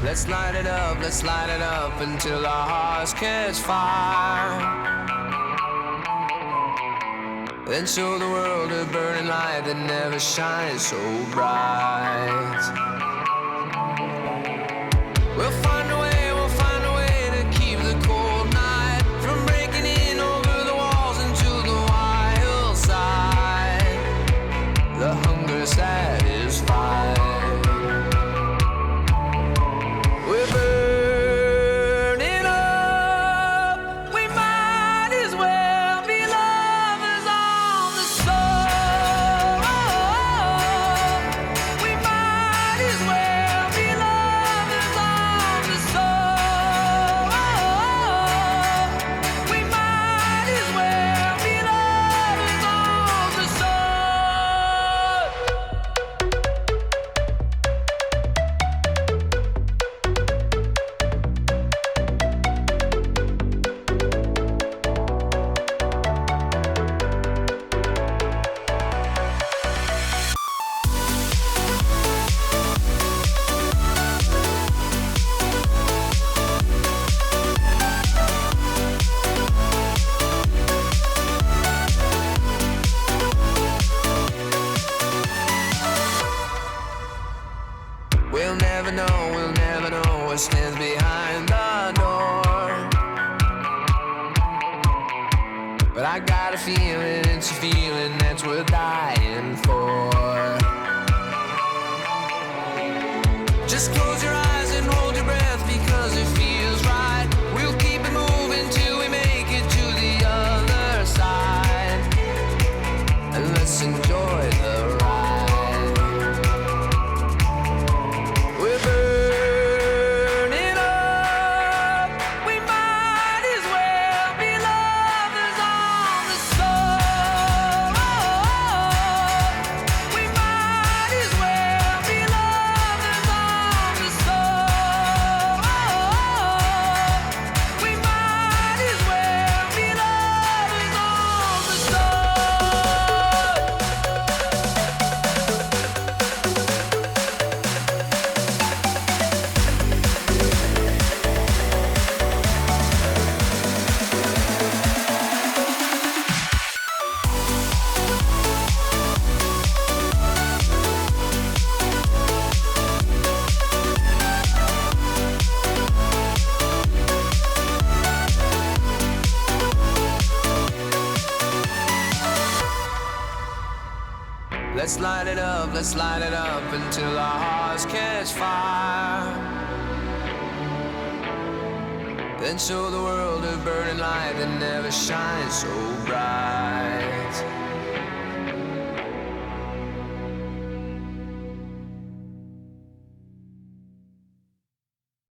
Let's light it up until our hearts catch fire. Then show the world a burning light that never shines so bright. We'll find a way to keep the cold night from breaking in over the walls into the wild side. The hunger satisfied. We're burning up. We might as well be lovers on the soul. We might as well be lovers on the soul. We might as well be lovers on the soul. We'll never know what stands behind the door. But I got a feeling, it's a feeling that's worth dying for. Just close your eyes and hold your breath because it feels right. We'll keep it moving till we make it to the other side. And let's enjoy the ride. We're burning up. We might as well be lovers on the soul. We might as well be lovers on the soul. We might as well be lovers on the soul. Let's light it up until our hearts catch fire. Then show the world a burning light that never shines so bright.